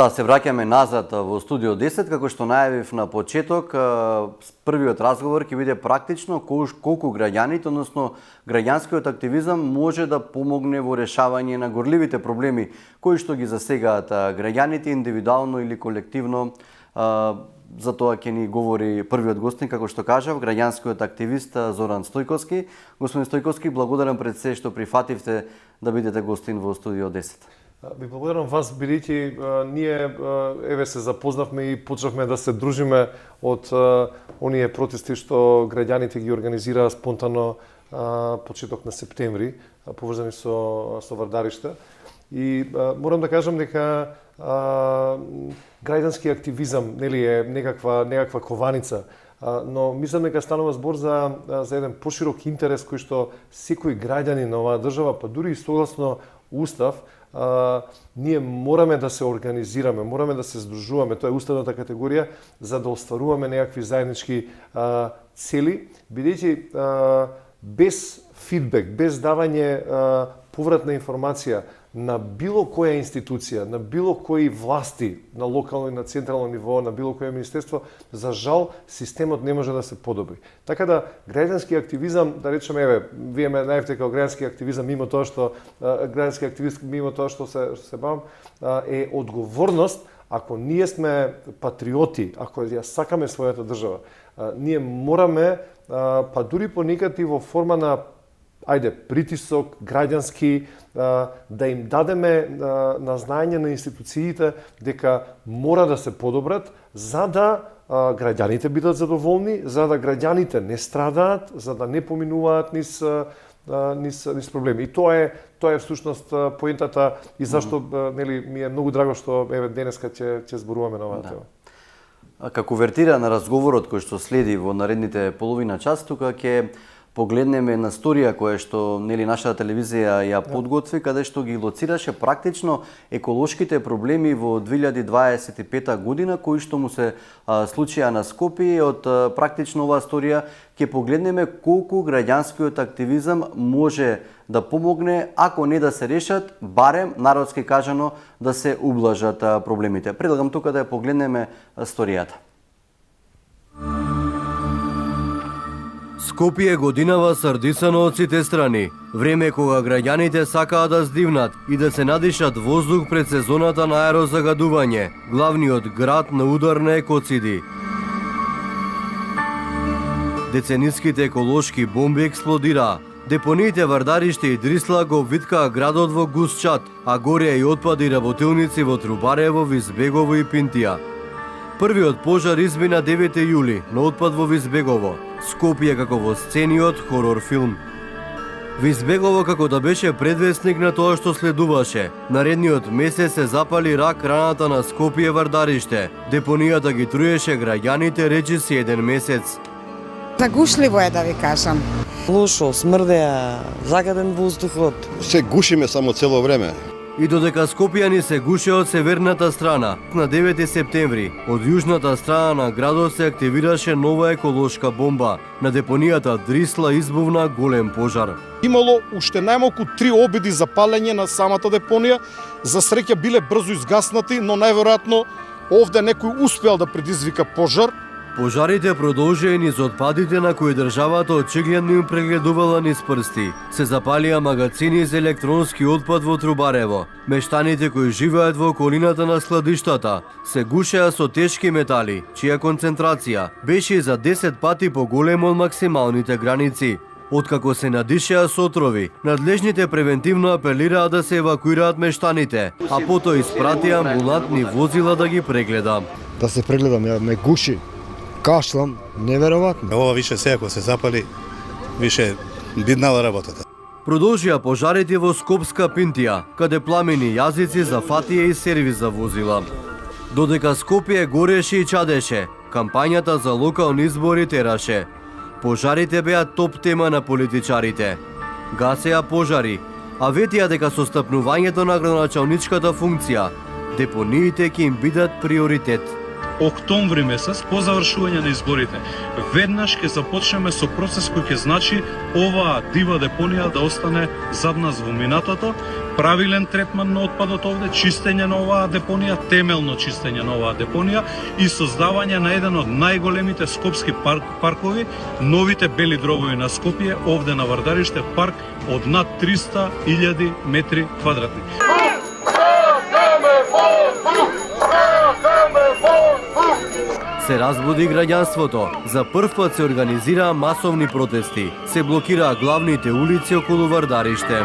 Да, се враќаме назад во студио 10, како што најавив на почеток, првиот разговор ќе биде практично колку граѓаните, односно граѓанскиот активизам може да помогне во решавање на горливите проблеми кои што ги засегаат граѓаните индивидуално или колективно. За тоа ќе ни говори првиот гостин, како што кажав, граѓанскиот активист Зоран Стојковски. Господин Стојковски, благодарам пред се што прифативте да бидете гостин во студио 10. Ви благодарам вас, бидејќи ние еве се запознавме и почнавме да се дружиме од оние протести што граѓаните ги организираа спонтано почеток на септември, поврзани со Вардариште. И морам да кажам дека граѓански активизам нели е некаква кованица, но мислам дека станува збор за еден поширок интерес кој што секој граѓанин на оваа држава, па дури и согласно Устав, ние мораме да се организираме, мораме да се здружуваме, тоа е уставната категорија, за да остваруваме некакви заеднички цели, бидејќи без фидбек, без давање повратна информација на било која институција, на било кои власти, на локално и на централно ниво, на било кое министерство, за жал, системот не може да се подобри. Така да, граѓански активизам, да речеме, еве, вие ме најавте како граѓански активизам, мимо тоа што граѓански активист, мимо тоа што се бавам, е одговорност, ако ние сме патриоти, ако ја сакаме својата држава, ние мораме, па дури понекад и во форма на притисок, граѓански, да им дадеме на знаење на институциите дека мора да се подобрат, за да граѓаните бидат задоволни, за да граѓаните не страдаат, за да не поминуваат низ проблеми. И тоа е всушност поентата и зашто нели ми е многу драго што еве денеска ќе зборуваме на оваа тема. Како вертира на разговорот кој што следи во наредните половина час, тука ќе погледнеме на сторија која што нели нашата телевизија ја подготви, каде што ги лоцираше практично еколошките проблеми во 2025 година кои што му се случија на Скопје. Од практично оваа сторија ќе погледнеме колку граѓанскиот активизам може да помогне, ако не да се решат, барем народски кажано да се ублажат проблемите. Предлагам тука да ја погледнеме сторијата. Скопје годинава срдисано од сите страни. Време кога граѓаните сакаат да здивнат и да се надишат воздух пред сезоната на аерозагадување, главниот град на удар на екоциди. Децениските еколошки бомби експлодираа. Депониите Вардариште и Дрисла го виткаа градот во густ чад, а горе и отпади работилници во Трубарево, Визбегово и Пинтија. Првиот пожар изби на 9 јули на отпад во Визбегово. Скопје како во сцениот хорор филм. Визбегово како да беше предвестник на тоа што следуваше. Наредниот месец се запали рак раната на Скопје Вардариште. Депонијата ги труеше граѓаните речиси еден месец. Загушливо е, да ви кажам. Лошо, смрдеа, загаден воздухот. Се гушиме само цело време. И додека скопјани се гуше од северната страна, на 9 септември, од јужната страна на градот се активираше нова еколошка бомба. На депонијата Дрисла избувна голем пожар. Имало уште најмалку 3 обиди за палење на самата депонија. За среќа биле брзо изгаснати, но најверојатно овде некој успеал да предизвика пожар. Пожарите продолжија низ отпадите на кои државата очигледно им прегледувала низ прсти. Се запалија магазини за електронски отпад во Трубарево. Мештаните кои живеат во околината на складиштата се гушеа со тешки метали, чија концентрација беше за 10 пати поголема од максималните граници. Откако се надишеа со отрови, надлежните превентивно апелираа да се евакуираат мештаните, а потоа испратија амбулантни возила да ги прегледа. Да се прегледам, ја ме гуши. Кашлам, неверојатно. Ова више се ако се запали, више биднала работата. Продолжија пожарите во Скопска Пинтија, каде пламени јазици зафатија и сервис за возила. Додека Скопје гореше и чадеше, кампањата за локални избори тераше. Пожарите беа топ тема на политичарите. Гасеа пожари, а ветија дека со стапнувањето на градоначалничката функција, депониите ќе им бидат приоритет. октомври месец по завршување на изборите веднаш ќе започнеме со процес кој ќе значи оваа дива депонија да остане зад нас во минатото, правилен третман на отпадот овде, чистење на оваа депонија, темелно чистење на оваа депонија и создавање на еден од најголемите скопски паркови, новите бели дробови на Скопје, овде на Вардариште, парк од над 300.000 метри квадратни. Се разбуди граѓанството. За прв пат се организираа масовни протести. Се блокираа главните улици околу Вардариште.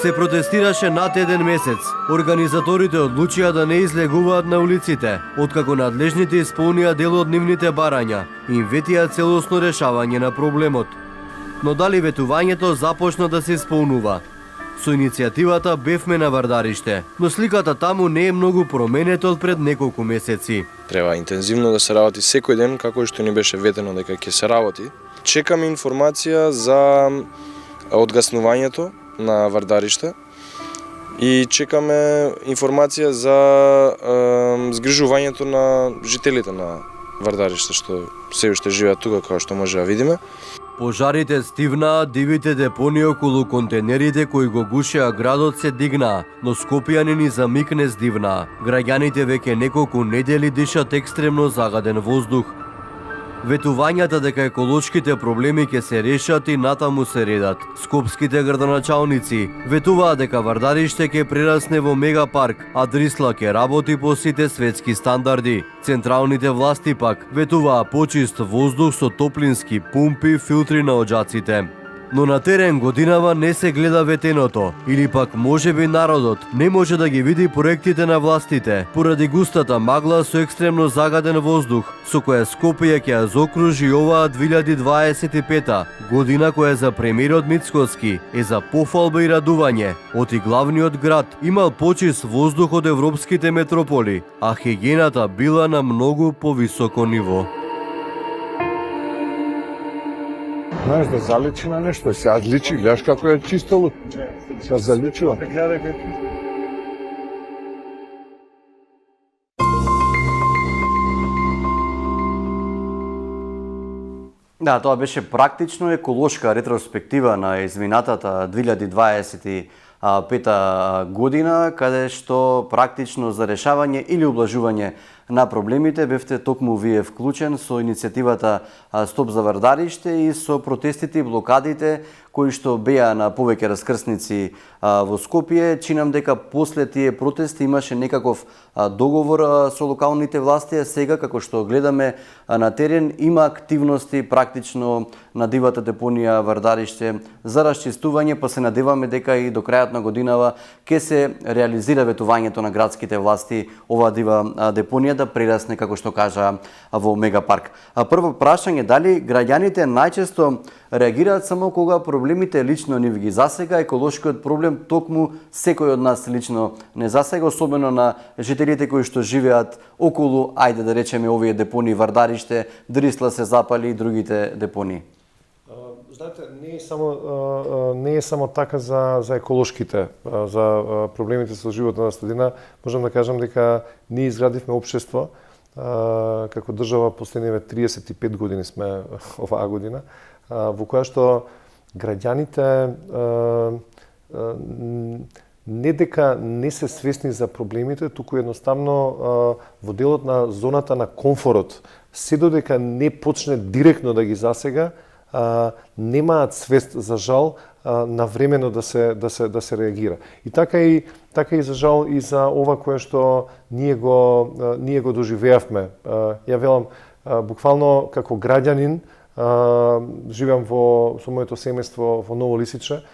Се протестираше над еден месец. Организаторите одлучија да не излегуваат на улиците, откако надлежните исполнија дел од нивните барања и им ветија целосно решавање на проблемот. Но дали ветувањето започна да се исполнува? Со иницијативата бевме на Вардариште, но сликата таму не е многу променета од пред неколку месеци. Треба интензивно да се работи секој ден, како што ни беше ветено дека ќе се работи. Чекаме информација за одгаснувањето на Вардариште и чекаме информација за згрижувањето на жителите на Вардариште, што се уште живеат тука, како што може да видиме. Пожарите стивнаа, дивите депонии околу контейнерите кои го гушеа градот се дигнаа, но скопјанини за миг не здивнаа. Граѓаните веќе неколку недели дишат екстремно загаден воздух. Ветувањата дека еколошките проблеми ќе се решат и натаму се редат. Скопските градоначалници ветуваат дека Вардариште ќе прерасне во мегапарк, а Дрисла ќе работи по сите светски стандарди. Централните власти пак ветуваа почист воздух со топлински пумпи и филтри на оџаците. Но на терен годинава не се гледа ветеното, или пак можеби народот не може да ги види проектите на властите, поради густата магла со екстремно загаден воздух, со која Скопје ќе ја заокружи оваа 2025 година која за премиерот Мицкоски е за пофалба и радување, оти главниот град имал почист воздух од европските метрополи, а хигиената била на многу повисоко ниво. Знаеш да заличи на нешто, сега личи, гледаш како е чистело. Сега заличува. Да, тоа беше практично еколошка ретроспектива на изминатата 2025 година, каде што практично за решавање или ублажување на проблемите бевте токму вие вклучен со иницијативата Стоп за Вардариште и со протестите и блокадите кои што беа на повеќе раскрсници во Скопје. Чинам дека после тие протести имаше некаков договор со локалните власти, а сега како што гледаме на терен има активности практично на дивата депонија Вардариште за расчистување, па се надеваме дека и до крајот на годинава ќе се реализира ветувањето на градските власти оваа дива депонија да прерасне, како што кажа, во мегапарк. Прво прашање, дали граѓаните најчесто реагираат само кога проблемите лично нив ги засега, еколошкиот проблем токму секој од нас лично не засега, особено на жителите кои што живеат околу, ајде да речеме, овие депонии Вардариште, Дрисла се запали и другите депонии. Знаете, не е само така за еколошките, за проблемите со животната средина. Можам да кажам дека ние изградивме општество како држава последниве 35 години сме оваа година, во која што граѓаните не дека не се свесни за проблемите, туку едноставно во делот на зоната на комфорот, се додека не почне директно да ги засега, немаат свест, за жал, навремено да се реагира. И така и за жал и за ова кое што ние го доживеавме. Ја велам, буквално како граѓанин, живеам со моето семејство во Ново Лисиче,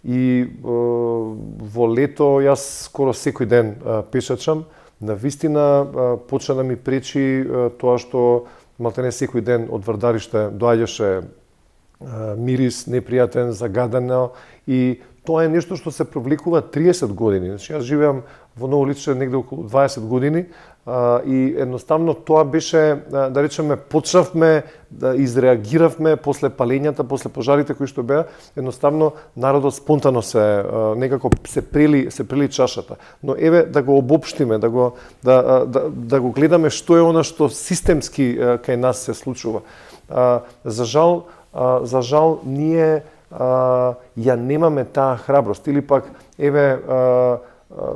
и во лето јас скоро секој ден пешачам. Навистина почна да ми пречи тоа што малтене секој ден од Вардариште доаѓаше мирис непријатен, загадено, и тоа е нешто што се провлекува 30 години. Значи, јас живеам во Ново Личе негде околу 20 години, и едноставно тоа беше, да речеме, почнавме да изреагиравме после палењата, после пожарите кои што беа, едноставно народот спонтано се некако се прели чашата. Но еве да го обобштиме, да го гледаме што е она што системски кај нас се случува. За жал ние ја немаме таа храброст, или пак еве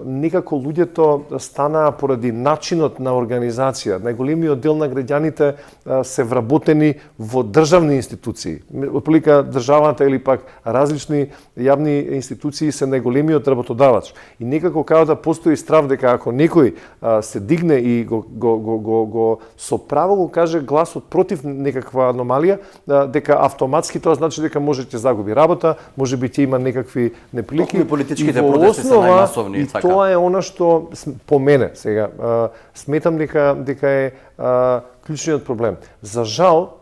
некако луѓето станаа поради начинот на организација. Најголемиот дел на граѓаните се вработени во државни институции. Отприлика државата или пак различни јавни институции се најголемиот работодавач. И некако као да постои страв дека ако некој се дигне и го со право го каже гласот против некаква аномалија, дека автоматски тоа значи дека може ќе загуби работа, може би ќе има некакви неприлики. И политичките протести се најмасовни. И тоа е она што по мене сега сметам дека е клучниот проблем. За жал,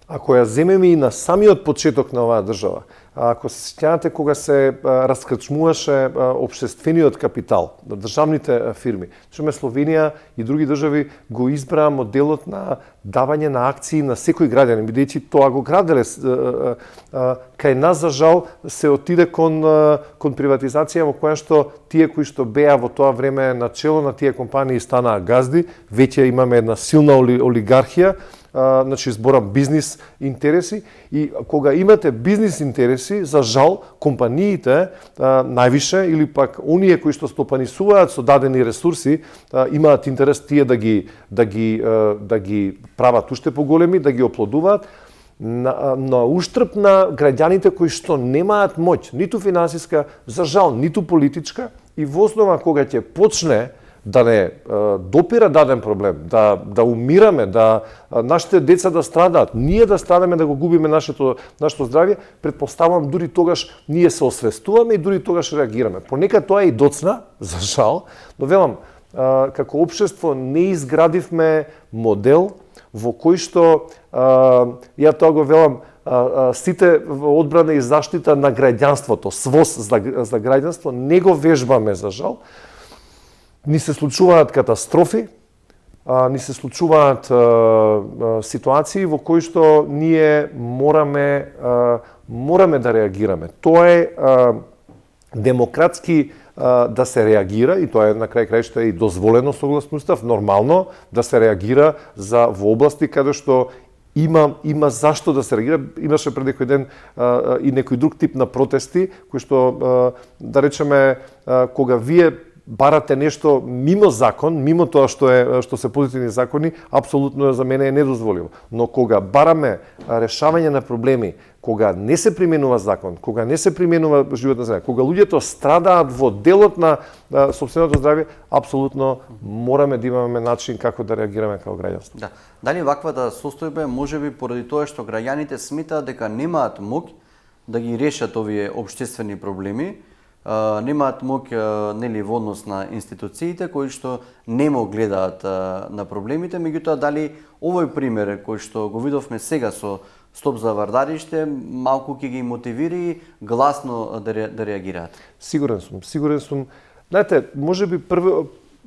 ако ја земеме и на самиот почеток на оваа држава, ако се сеќавате кога се раскрачмуваше општествениот капитал на државните фирми, чуме Словенија и други држави го избраа моделот на давање на акции на секој граѓанин, бидејќи тоа го граделе. Кај нас, за жал, се отиде кон приватизација во која што тие кои што беа во тоа време на чело на тие компании станаа газди, веќе имаме една силна олигархија, значи зборам бизнис интереси, и кога имате бизнис интереси, за жал, компаниите највише или пак оние кои што стопанисуваат со дадени ресурси имаат интерес тие да ги прават уште поголеми, да ги оплодуваат на уштрб на граѓаните кои што немаат моќ, ниту финансиска, за жал, ниту политичка, и во основа кога ќе почне да не допира даден проблем, да умираме, да нашите деца да страдаат, ние да страдаме, да го губиме нашето здравје, предпоставам дури тогаш ние се освестуваме и дури тогаш реагираме. Понекад тоа е и доцна, за жал, но велам, како општество не изградивме модел во кој што, ја тоа го велам, сите во одбрана и заштита на граѓанството, СВОС за граѓанство, не го вежбаме, за жал. Ни се случуваат катастрофи, ни се случуваат ситуации во кои што ние мораме да реагираме. Тоа е демократски да се реагира, и тоа е на крај крајшто и дозволено согласно устав, нормално да се реагира во области каде што има зашто да се реагира. Имаше пред некој ден и некој друг тип на протести, кои што, да речеме, кога вие барате нешто мимо закон, мимо тоа што се позитивни закони, апсолутно за мене е недозволиво. Но кога бараме решавање на проблеми, кога не се применува закон, кога не се применува животна средина, кога луѓето страдаат во делот на сопственото здравје, апсолутно мораме да имаме начин како да реагираме како граѓанство. Да. Дали ваквата состојба можеби поради тоа што граѓаните сметаат дека немаат моќ да ги решат овие општествени проблеми, немаат моќ нели во однос на институциите кои што немо гледаат на проблемите, меѓутоа дали овој пример кој што го видовме сега со Стоп за Вардариште малку ќе ги мотивира гласно да реагираат? Сигурен сум. Знаете, можеби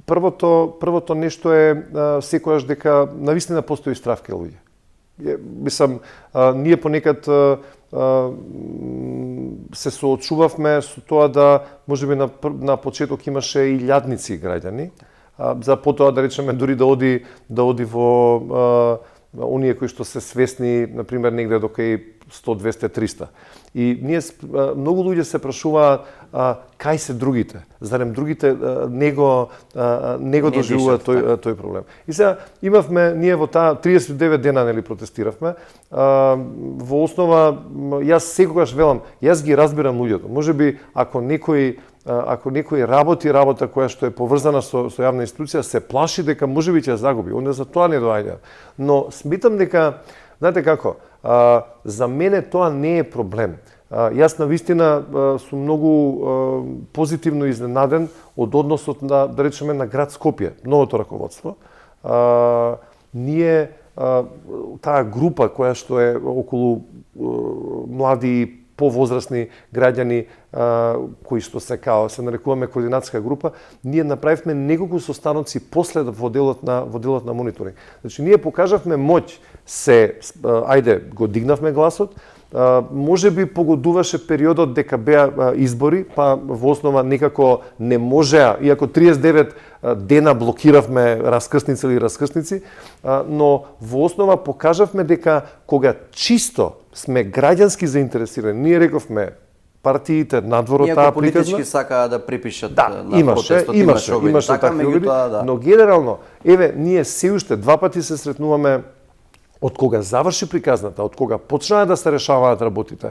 првото нешто е секојаш дека навистина постои страв кај луѓе. Мислам, ние понекад се соочувавме со тоа да можеби на почеток имаше и илјадници граѓани, за потоа да речеме дури да оди во оние кои што се свесни, например, негде до кај 100, 200, 300. И ние многу луѓе се прашуваат кај се другите? Зарем другите не го доживуваат тој проблем? И сега имавме ние во таа 39 дена нели протестиравме. Во основа јас секогаш велам, јас ги разбирам луѓето. Можеби ако некој работа која што е поврзана со јавна институција, се плаши дека можеби ќе загуби, онде за тоа не доаѓа. Но сметам дека, знаете како, за мене тоа не е проблем. Јас навистина сум многу позитивно изненаден од односот на, да речеме, на град Скопје, новото раководство. Ние таа група која што е околу млади повозрастни граѓани кои што се нарекуваме координатска група, ние направивме неколку состаноци после во делот на мониторинг. Значи ние покажавме моќ, го дигнавме гласот, може би погодуваше периодот дека беа избори, па во основа некако не можеа, иако 39 дена блокиравме раскрсници, но во основа покажавме дека кога чисто сме граѓански заинтересирани, ние рековме партиите надвор од таа приказна. Иако политички сакаа да припишат на протестот, имаше такви обиди, но генерално, ние се уште два пати се сретнуваме од кога заврши приказната, од кога почнаа да се решаваат работите.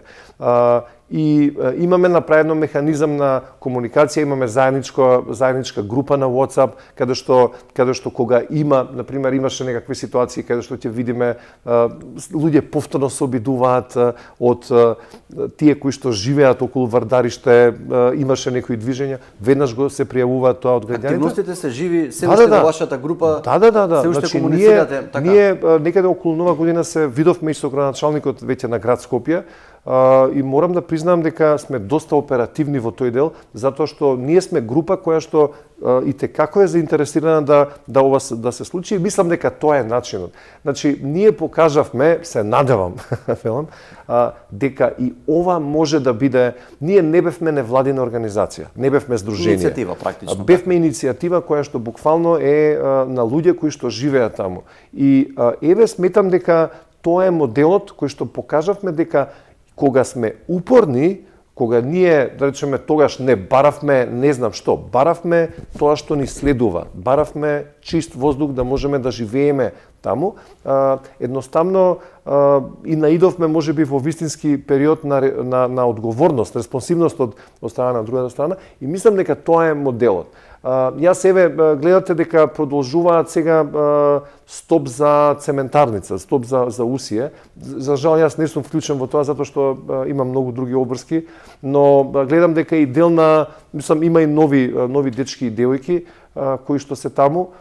И имаме направено механизам на комуникација, имаме заедничка група на WhatsApp, каде што кога например, имаше некакви ситуации каде што ќе видиме луѓе повторно се обидуваат од тие кои што живеат околу Вардариште, имаше некои движења, веднаш го се пријавуваат тоа од граѓаните. Активностите се живи, се уште во вашата група. Да. Се уште Значи, комуницирате така. Ние некаде околу Нова година се видовме и со градоначалникот веќе на град Скопје, и морам да признам дека сме доста оперативни во тој дел, затоа што ние сме група која што итекако е заинтересирана да ова да се случи, и мислам дека тоа е начинот. Значи, ние покажавме, се надевам, дека и ова може да биде, ние не бевме невладина организација, не бевме здружение. Иницијатива практично. Бевме иницијатива која што буквално е на луѓе кои што живеат таму. И сметам дека тоа е моделот кој што покажавме дека кога сме упорни, кога ние, да речеме, тогаш не баравме, не знам што, баравме тоа што ни следува, баравме чист воздух да можеме да живееме таму, едноставно и наидовме можеби во вистински период на одговорност, респонсивност од страна на другата страна, и мислам дека тоа е моделот. Јас гледате дека продолжуваат сега стоп за цементарница, стоп за усие. За жал јас не сум вклучен во тоа затоа што имам многу други обврски, но гледам дека и дел на, мислам, има и нови дечки и девојки кои што се таму.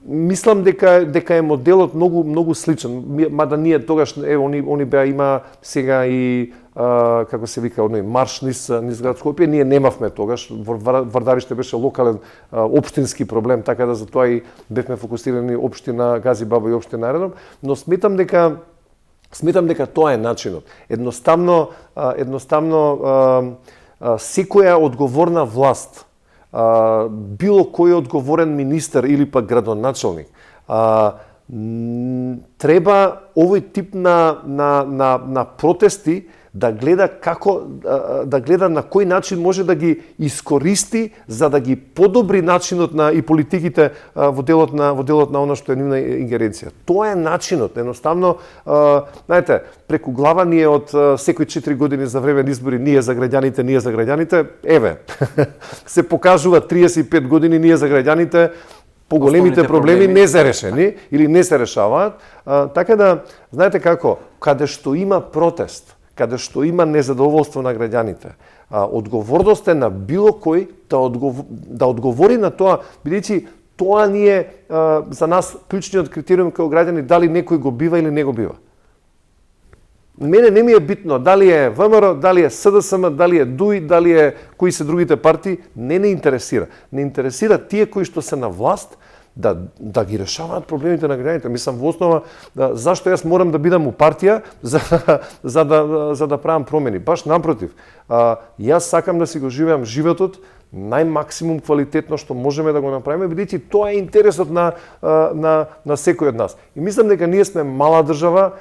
Мислам дека е моделот многу сличен, мада ние тогаш они беа има сега и како се вика, марш низ град Скопје, ние немавме тогаш, Вардариште беше локален општински проблем, така да затоа и бевме фокусирани општина Гази Баба и општина Ареном, но сметам дека тоа е начинот. Едноставно секоја одговорна власт, било кој одговорен министер или пак градоначалник, треба овој тип на протести да гледа на кој начин може да ги искористи за да ги подобри начинот и политиките во делот на она што е нивна ингеренција. Тоа е начинот. Едноставно, знаете, преку глава ние од секој 4 години за време на избори ние за граѓаните, се покажува 35 години ние за граѓаните, поголемите проблеми не се решени или не се решаваат. Така да, знаете како, каде што има протест, каде што има незадоволство на граѓаните, одговорност е на било кој да одговори на тоа, бидејќи тоа ни е за нас клучниот критериум како граѓани, дали некој го бива или не го бива. Мене не ми е битно дали е ВМРО, дали е СДСМ, дали е ДУИ, дали е кои се другите партии, не интересира. Не интересира тие кои што се на власт да ги решаваат проблемите на граѓаните. Мислам, во основа, зашто јас морам да бидам у партија за да правам промени? Баш напротив. Јас сакам да си го живеам животот најмаксимум квалитетно што можеме да го направиме, бидејќи тоа е интересот на секој од нас. И мислам дека ние сме мала држава,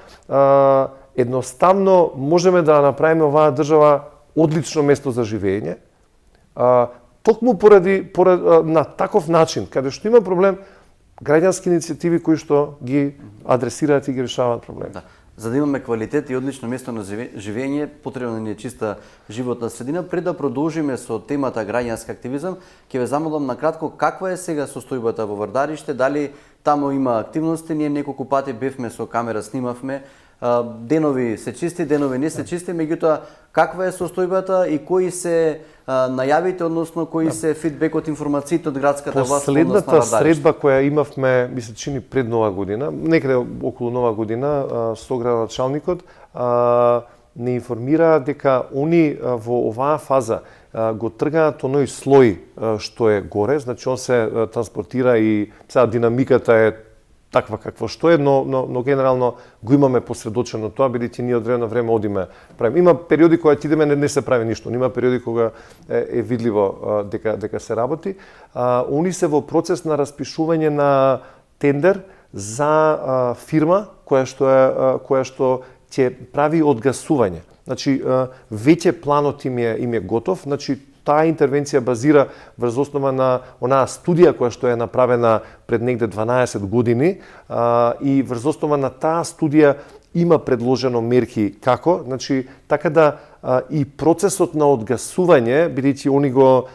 едноставно можеме да направиме оваа држава одлично место за живење. Токму поради на таков начин, каде што има проблем, граѓански иницијативи кои што ги адресираат и ги решаваат проблеми. Да. За да имаме квалитет и одлично место на живење, потребна ни е чиста животна средина. Пред да продолжиме со темата граѓански активизам, ќе ве замолам накратко каква е сега состојбата во Вардариште, дали таму има активности, ние неколку пати бевме со камера, снимавме, денови се чисти, денови не се чисти, меѓутоа каква е состојбата и кои се најавите, односно кои се фидбекот, информациите од градската власт? Последната средба која имавме, ми се чини пред Нова година, некаде околу Нова година, со градоначалникот не информира дека они во оваа фаза го тргаат оној слој што е горе, значи он се транспортира и сега динамиката е таква какво што е, но генерално го имаме посредочено тоа, бидејќи ние од време на време одиме правиме. Има периоди кога ти идеме не се прави ништо, има периоди кога е видливо дека се работи. Они се во процес на распишување на тендер за фирма која што ќе прави одгасување. Значи веќе планот им е готов, значи таа интервенција базира врз основа на онаа студија која што е направена пред негде 12 години и врз основа на таа студија има предложено мерки како, значи така да и процесот на одгасување, бидејќи они го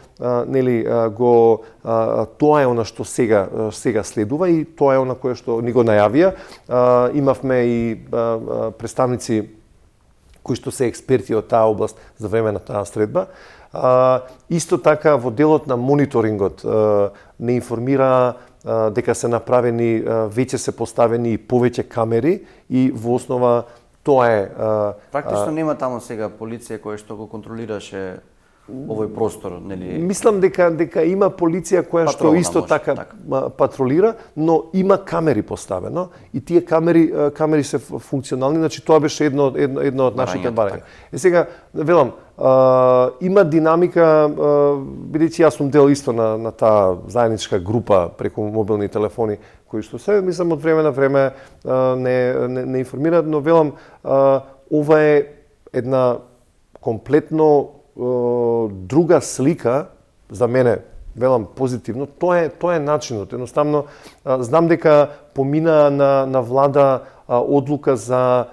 тоа е она што сега следува и тоа е она кое што ни го најавија. Имавме и представници кои што се експерти од таа област за време на таа средба. Исто така во делот на мониторингот не информира дека се направени, веќе се поставени и повеќе камери и во основа тоа е... Практично нема таму сега полиција која што го контролираше овој простор, нели? Мислам дека има полиција која што исто така патролира, но има камери поставено и тие камери се функционални, значи тоа беше едно од нашите барања. Сега велам, има динамика, бидејќи јас сум дел исто на таа заедничка група преку мобилни телефони кои што се, мислам, од време на време не информираат, но велам, ова е една комплетно друга слика за мене, велам позитивно, тоа е начинот. Едноставно знам дека помина на влада одлука за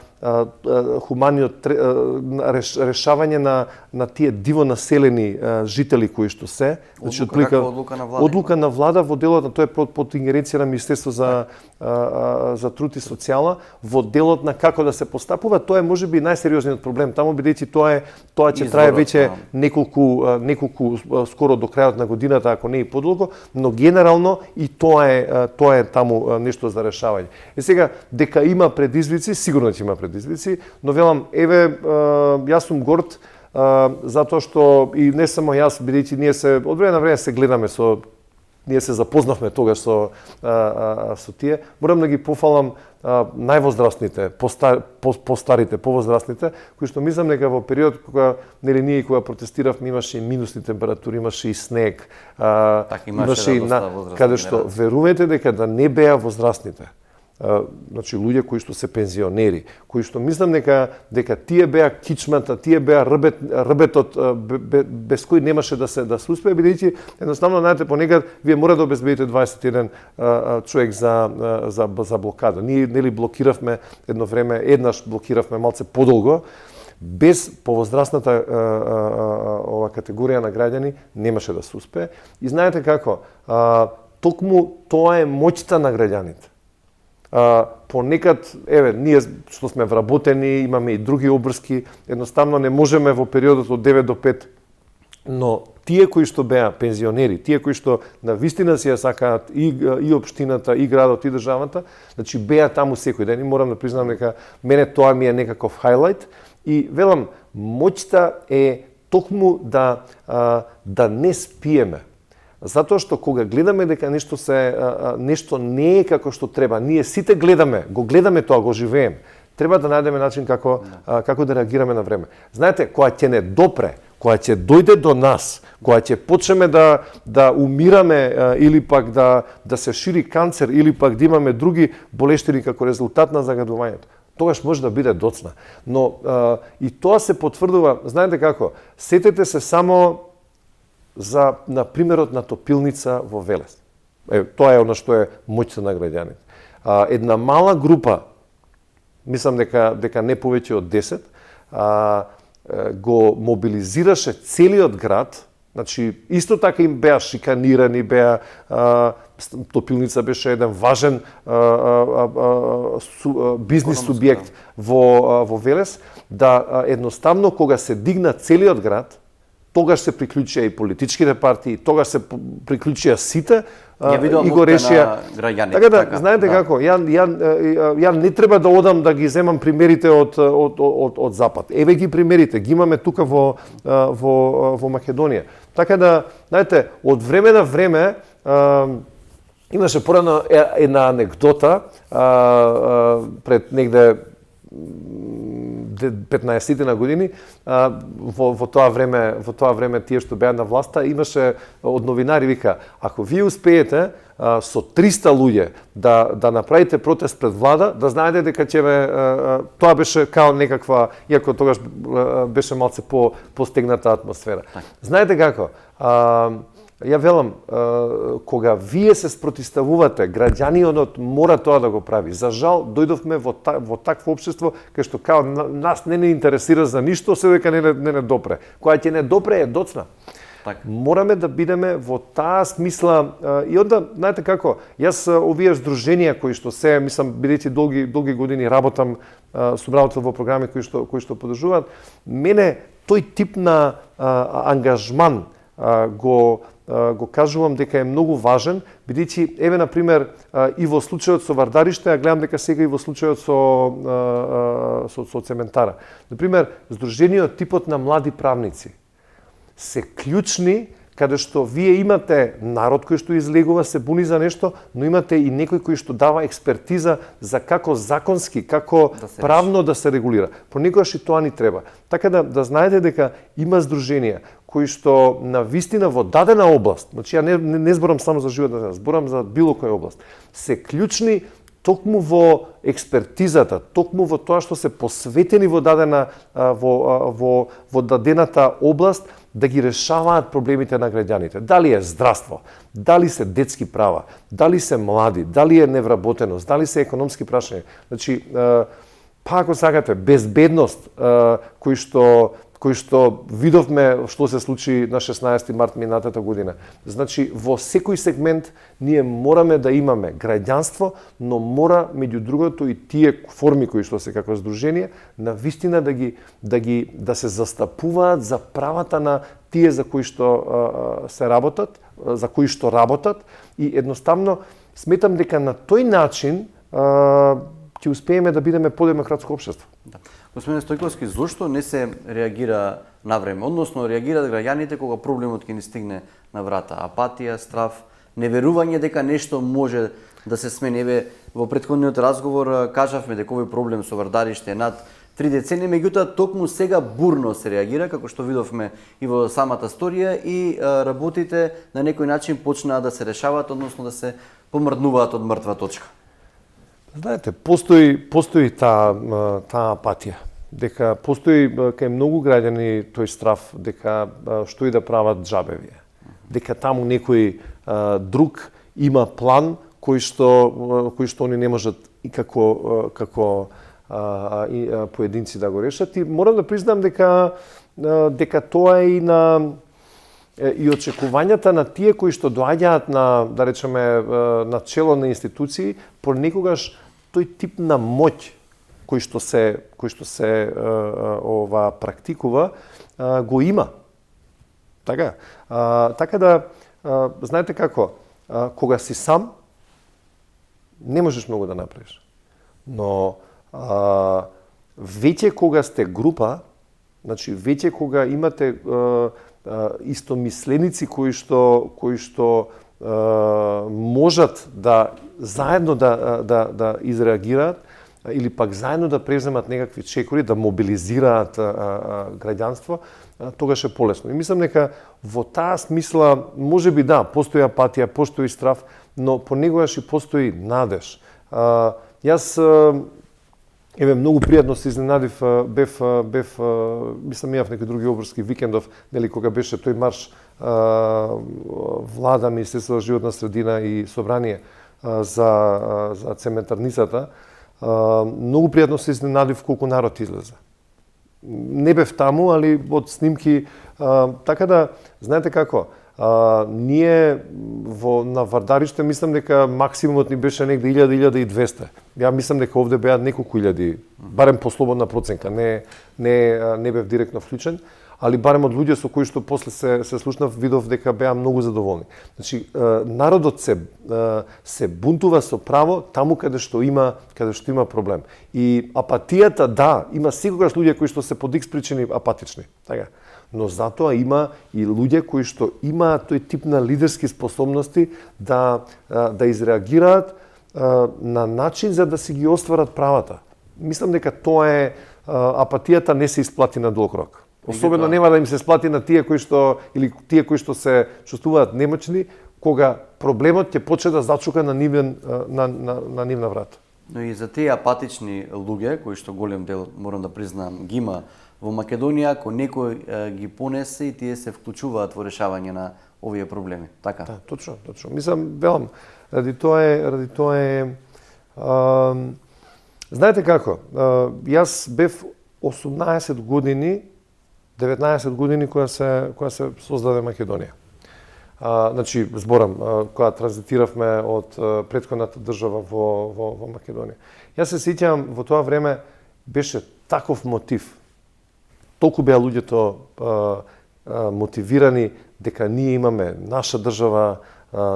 хуманиот решавање на тие диво населени жители кои што се. Значи одлука на влада во делот на тоа е под ингеренција на Министерство за труд и социјала, во делот на како да се постапува, тоа е можеби најсериозниот проблем таму, бидејќи тоа ќе трае веќе неколку скоро до крајот на годината, ако не и подолго, но генерално и тоа е таму нешто за решавање. Сега дека има предизвици, сигурно ќе има предизвици, но велам, јас сум горд затоа што и не само јас, бидејќи ние се од време на време се гледаме ние се запознавме тогаш со тие. Морам да ги пофалам највозрастните, постарите, повозрастните, кои што мислам дека во период кога ние кога протестиравме имаше и минусни температури, имаше и снег, имаше и каде што верувате дека да не беа возрастните. Значи луѓе кои што се пензионери, кои што мислам дека тие беа кичмата, тие беа рбетот без кој немаше да се успее, бидејќи едноставно знаете понекад вие мора да обезбедите 21 човек за блокада. Ние нели блокиравме едно време, еднаш блокиравме малце подолго, без повозрастната ова категорија на граѓани немаше да се успее. И знаете како, токму тоа е моќта на граѓаните. Понекад, ние што сме вработени, имаме и други обврски, едноставно не можеме во периодот од 9 до 5, но тие кои што беа пензионери, тие кои што на вистина си ја сакаат и општината, и градот, и државата, значи беа таму секој ден и морам да признам дека мене тоа ми е некаков хајлајт и велам, моќта е токму да не спиеме. Затоа што кога гледаме дека нешто не е како што треба, ние сите го гледаме тоа, го живеем. Треба да најдеме начин како да реагираме на време. Знаете, кога ќе не допре, кога ќе дојде до нас, кога ќе почнеме да умираме или пак да се шири канцер или пак да имаме други болештини како резултат на загадувањето, тогаш може да биде доцна. Но и тоа се потврдува, знаете како, сетете се само на примерот на топилница во Велес. Тоа е она што е моќта на граѓаните. Една мала група, мислам дека не повеќе од 10, го мобилизираше целиот град Значи, исто така им беа шиканирани, беа топилница беше еден важен бизнис субјект во Велес, да едноставно кога се дигна целиот град, тогаш се приклучија и политичките партии, тогаш се приклучија сите и го решија граѓаните. Така да, знаете како, ја не треба да одам да ги земам примерите од Запад. Еве ги примерите, ги имаме тука во Македонија. Така да, знаете, од време на време имаше порано една анекдота пред негде 15 на години, во тоа време тие што беа на власта, имаше од новинари вика, ако вие успеете со 300 луѓе да направите протест пред влада, да знаете дека ќе тоа беше као некаква, иако тогаш беше малце постегната атмосфера. Знаете како? Ја велам, кога вие се спротивставувате, граѓанинот мора тоа да го прави. За жал, дојдовме во такво општество кај што као нас не интересира за ништо, се дека не допре. Која ќе не допре е доцна. Мораме да бидеме во таа смисла и онда, знаете како, јас овие здруженија кои што се, мислам, бидејќи долги години работам, сум работел во програми кои што поддржуваат, мене тој тип на ангажман го кажувам дека е многу важен, бидејќи, еве, например, и во случајот со Вардариште, а гледам дека сега и во случајот со Цементара. Например, здружениот типот на млади правници се клучни, каде што вие имате народ кој што излегува, се буни за нешто, но имате и некој кој што дава експертиза за како законски, како правно да се регулира. Понекогаш и тоа ни треба. Така да знаете дека има здруженија кои што на вистина во дадена област, значи ја не зборам само за животна, зборам за било која област, се клучни токму во експертизата, токму во тоа што се посветени во дадената област, да ги решаваат проблемите на граѓаните. Дали е здравство, дали се детски права, дали се млади, дали е невработеност, дали се економски прашања. Значи, па ако сакате, безбедност, кој што видовме што се случи на 16 март минатата година. Значи, во секој сегмент ние мораме да имаме граѓанство, но мора, меѓу другото, и тие форми кои што се како здружение, на вистина да се застапуваат за правата на тие за кои што работат, и едноставно сметам дека на тој начин ќе успееме да бидеме подемократско општество. Господине Стојковски, зошто не се реагира на време? Односно, реагираат граѓаните кога проблемот ќе ни стигне на врата? Апатија, страф, неверување дека нешто може да се смени. Еве, во претходниот разговор кажавме дека овој проблем со Вардариште е над 3 децении, меѓутоа токму сега бурно се реагира, како што видовме и во самата сторија, и работите на некој начин почнаа да се решаваат, односно да се помрднуваат од мртва точка. Знаете, постои таа апатија, дека постои кај многу граѓани тој страф дека што и да прават джабевија, дека таму некој друг има план кој што они не можат и како поединци да го решат, и морам да признам дека тоа е и очекувањата на тие кои што доаѓаат да речеме на чело на институции, понекогаш тој тип на моќ кој што се практикува го има. Така да знаете како, кога си сам не можеш многу да направиш. Но веќе кога сте група, значи веќе кога имате истомисленици кои што можат да заедно да изреагираат или пак заедно да преземат некакви чекори, да мобилизираат граѓанство, тогаш е полесно. И мислам дека во таа смисла можеби да, постои апатија, постои страф, но понекогаш и постои надеж. Јас еве многу пријатно се изненадив, бев мислам имав некои други обрски викендов, нели кога беше тој марш влада, Министерство за животна средина и собрание за цементарницата, многу пријатно се изненадив колку народ излезе. не бев таму, али од снимки, така да, знаете како, ние на Вардариште мислам дека максимумот ни беше негде 1000-1200. Ја мислам дека овде беа неколку илјади, барем по слободна проценка, не бев директно вклучен, али барем од луѓе со кои што после се слушнав, видов дека беа многу задоволни. Значи, народот се бунтува со право таму каде што има проблем. И апатијата, да, има секогаш луѓе кои што се по X причини апатични, така. Но затоа има и луѓе кои што имаат тој тип на лидерски способности да изреагираат на начин за да си ги остварат правата. Мислам дека тоа е апатијата не се исплати на долг рок. Особено нема да им се сплати на тие кои кои што се чувствуваат немочни, кога проблемот ќе почне да зачука на нивна врата. Но и за тие апатични луѓе, кои што голем дел, морам да признам, ги има во Македонија, ако некој ги понесе и тие се вклучуваат во решавање на овие проблеми, така? Да, точно. Мислам, велам, ради тоа е знаете како, јас бев 18 години, 19 години кога се создаде Македонија. Значи, зборам, кога транзитиравме од претходната држава во Македонија. Јас се сеќавам, во тоа време беше таков мотив. Толку беа луѓето мотивирани дека ние имаме наша држава,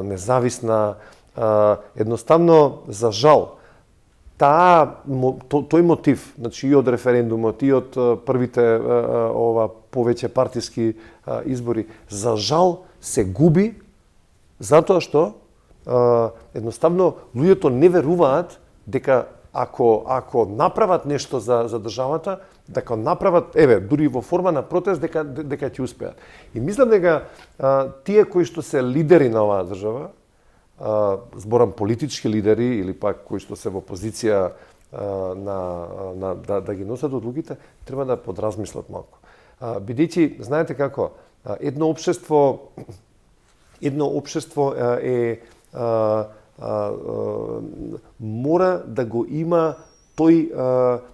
независна. Едноставно, за жал, тој мотив, значи и од референдумот, и од првите повеќе партиски избори, за жал се губи, затоа што едноставно луѓето не веруваат дека ако направат нешто за државата, дека направат, дури во форма на протест, дека ќе успеат. И мислам дека тие кои што се лидери на оваа држава, зборам политички лидери или пак кои што се во позиција да ги носат одлуките, треба да подразмислат малку. Бидејќи, знаете како, едно општество мора да го има тој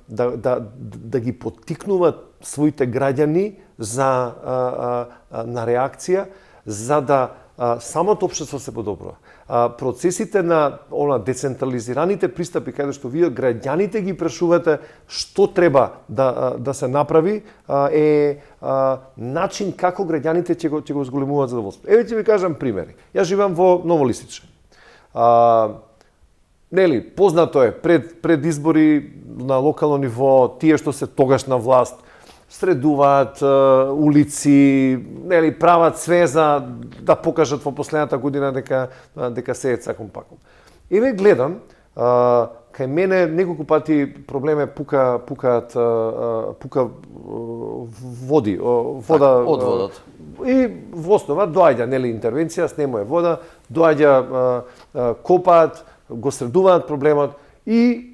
да ги поттикнува своите граѓани на реакција, за да самото општество се подобрува. Процесите на децентрализираните пристапи, каде што вие граѓаните ги прашувате што треба да се направи, е начин како граѓаните ќе го зголемуваат задоволство. Еве ќе ви кажам примери. Јас живеам во Ново Лисиче. Познато е, пред избори на локално ниво, тие што се тогаш на власт, средуваат улици, прават све за да покажат во последната година дека се е цаком паком. Еве гледам, кај мене неколку пати проблеме пука вода од водот. И во основа доаѓа интервенција, снемува вода, доаѓа копаат, го средуваат проблемот и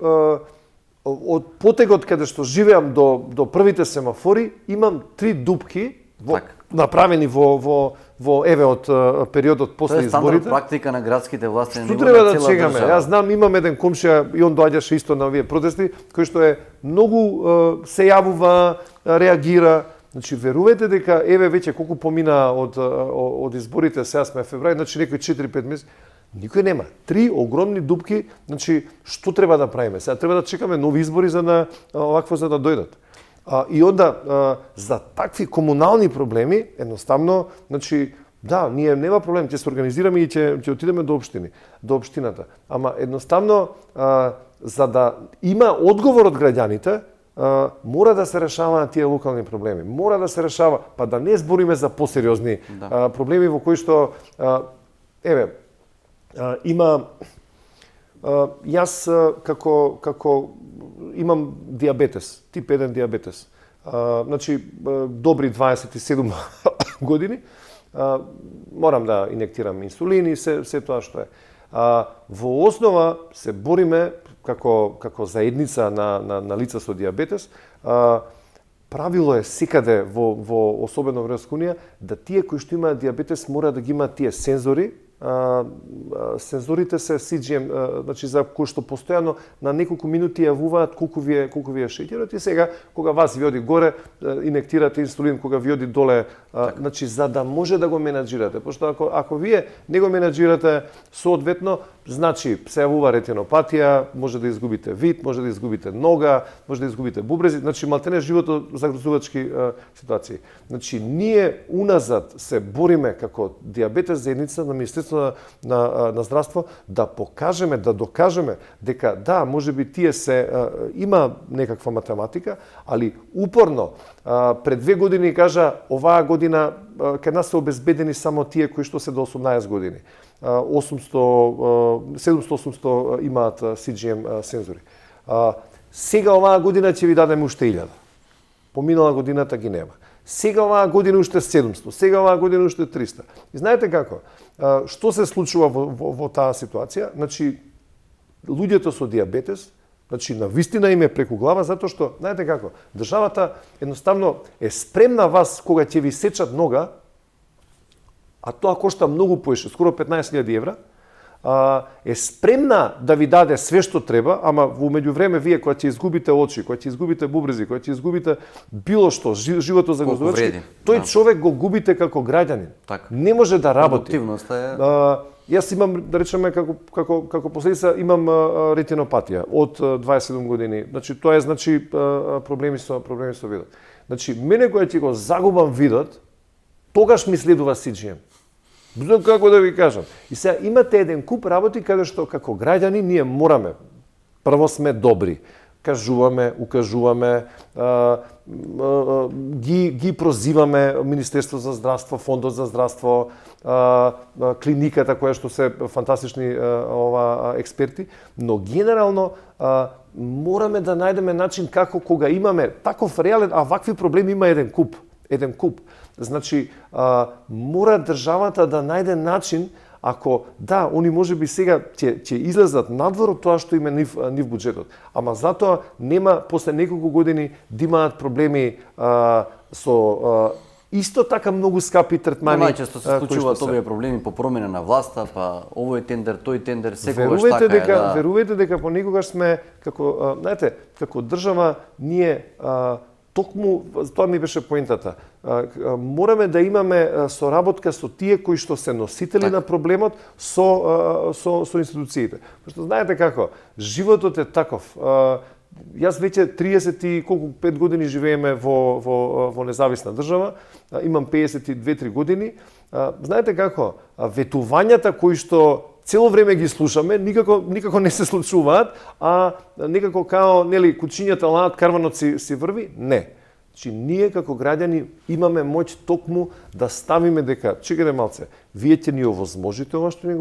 од потегот каде што живеам до првите семафори имам 3 дупки направени во од периодот после изборите. Тоа е стандард практика на градските власти на ниво на цела држава. Што треба да чекаме? Јас знам, имам еден комшија и он доаѓаше исто на овие протести, кој што е многу се јавува, реагира. Значи, верувате дека веќе колку помина од изборите, сега сме феврај, значи некои 4-5 месеци, никој нема. 3 огромни дупки, значи што треба да правиме? Сега треба да чекаме нови избори за да дојдат. И онда за такви комунални проблеми едноставно, значи да, ние нема проблем, ќе се организираме и ќе отидеме до општината. Ама едноставно за да има одговор од граѓаните, мора да се решаваат тие локални проблеми. Мора да се решава, па да не збориме за посериозни проблеми во кои што има јас како имам диабетес, тип 1 диабетес. Значи добри 27 години морам да инектирам инсулин и се тоа што е. Во основа се бориме како заедница на лица со диабетес. Правило е секаде особено во Европската унија, да тие кои што имаат диабетес мора да ги имаат тие сензори сензорите се CGM, значи за кои што постојано на неколку минути јавуваат колку ви е шеќерот и сега кога вас ви оди горе инектирате инсулин, кога ви оди доле, значи за да може да го менаџирате, пошто ако вие не го менаџирате соодветно, значи се јавува ретинопатија, може да изгубите вид, може да изгубите нога, може да изгубите бубрези, значи малтене живото загрозувачки ситуации. Значи ние уназад се бориме како дијабетес заедница на Министерството на здравство да покажеме, да докажеме дека да, можеби тие има некаква математика, али упорно пред 2 години кажа оваа година кај нас се обезбедени само тие кои што се до 18 години. 700-800 имаат CGM сензори. Сега оваа година ќе ви дадеме уште 1000. Поминала годината ги нема. Сега оваа година уште 700, сега оваа година уште 300. И знаете како? Што се случува во таа ситуација? Значи, луѓето со дијабетес, значи, на вистина им е преку глава, затоа што, знаете како, државата едноставно е спремна вас кога ќе ви сечат нога, а тоа кошта многу поише, скоро 15.000 евра, е спремна да ви даде све што треба, ама во меѓувреме вие кога ќе изгубите очи, кога ќе изгубите бубрези, кога ќе изгубите било што, живото загрозувачки, тој човек го губите како граѓанин. Не може да работи. Јас имам, да речеме, како последица, имам ретинопатија од 27 години. Значи, тоа е, проблеми со видот. Значи, мене кога ќе го загубам видот, тогаш ми следува CGM. Знам како да ви кажам. И сега имате еден куп работи каде што како граѓани ние мораме. Прво сме добри. Кажуваме, укажуваме, ги прозиваме Министерство за здравство, Фондот за здравство, клиниката која што се фантастични експерти, но генерално мораме да најдеме начин како кога имаме таков реален, а вакви проблеми има еден куп. Значи, мора државата да најде начин, ако да, они можеби сега ќе излезат надвор од тоа што им е нив буџетот. Ама затоа нема после неколку години да имаат проблеми со исто така многу скапи третмани. Најчесто се случуваат овие проблеми по промена на власта, па овој тендер, тој тендер, секогаш така е. Верувајте дека понекогаш сме како, знаете, како држава ние токму, тоа ми беше поентата, мораме да имаме соработка со тие кои што се носители на проблемот со институциите. Пошто знаете како, животот е таков. Јас веќе 5 години живееме во независна држава, имам 52-3 години. Знаете како, ветувањата кои што цело време ги слушаме, никако не се случуваат, а некако као, нели, кучињата лаат, карванот си врви, не. Значи, ние како граѓани имаме моќ токму да ставиме дека, чекајте малце, вие ќе ни овозможите ова што ни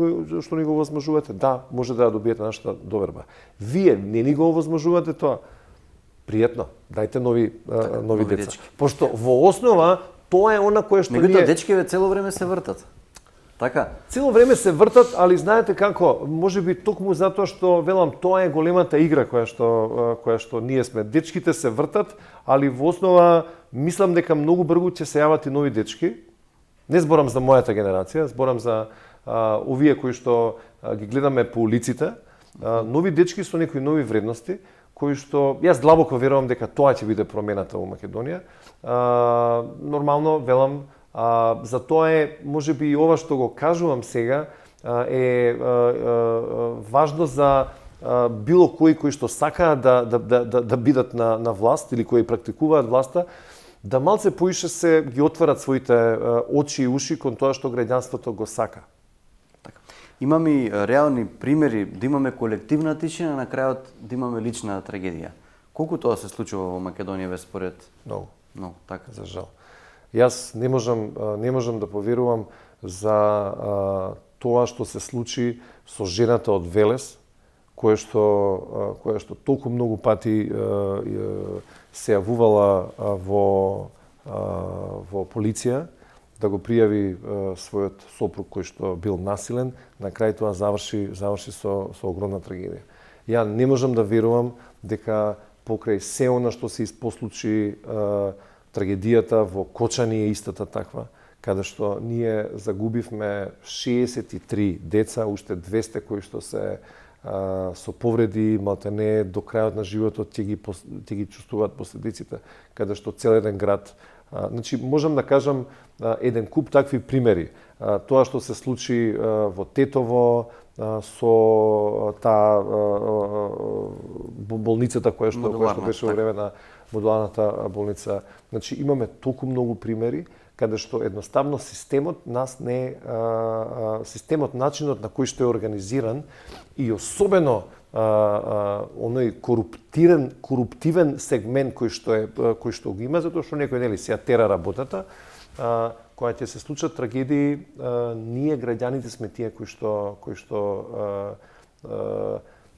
го овозможувате, да, може да добиете нашата доверба. Вие не ни го овозможувате тоа, пријатно, дајте нови деца. Пошто во основа тоа е она кое што ние... дечкиве цело време се вртат. Така? Цело време се вртат, али знаете како, можеби токму затоа што, велам, тоа е големата игра која што ние сме. Дечките се вртат, али во основа мислам дека многу брзо ќе се јават и нови дечки. Не зборам за мојата генерација, зборам за овие кои што ги гледаме по улиците. Нови дечки со некои нови вредности, кои што, јас длабоко верувам дека тоа ќе биде промената во Македонија. Нормално, велам, за тоа е, можеби и ова што го кажувам сега, е важно за било кои што сакаат да бидат на власт или кои практикуваат власта, да малце поише се ги отварат своите очи и уши кон тоа што граѓанството го сака. Така. Имаме и реални примери да имаме колективна тишина, на крајот да имаме лична трагедија. Колку тоа се случува во Македонија според? Многу. Но, така. За жал. Јас не можам да поверувам за тоа што се случи со жената од Велес, која што толку многу пати се јавувала во полиција да го пријави својот сопруг кој што бил насилен, на крај тоа заврши со огромна трагедија. Ја не можам да верувам дека покрај се она што се испослучи трагедијата во Кочани е истата таква, каде што ние загубивме 63 деца, уште 200 кои што се со повреди, малтене до крајот на животот ќе ги чувствуваат последиците, каде што цел еден град. Значи, можам да кажам еден куп такви примери. Тоа што се случи во Тетово, со таа болницата која што беше во време на модуларната болница. Значи, имаме толку многу примери каде што едноставно системот начинот на кој што е организиран и особено оној коруптивен сегмент кој што го има, затоа што некој нели се тера работата, кога ќе се случат трагедии, ние граѓаните сме тие кои што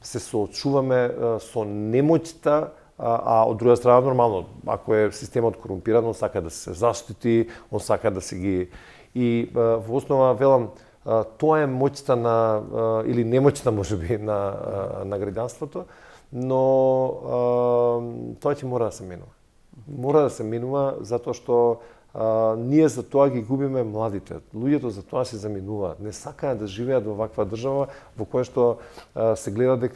се соочуваме со немоќта, а од друга страна нормално, ако е системот корумпиран, он сака да се заштити, он сака да се ги... И во основа, велам, тоа е моќта или немоќта можеби на граѓанството, но тоа ќе мора да се менува. Мора да се менува затоа што ние за тоа ги губиме младите. Луѓето за тоа се заминуваат. Не сакаат да живеат во ваква држава во која што се гледа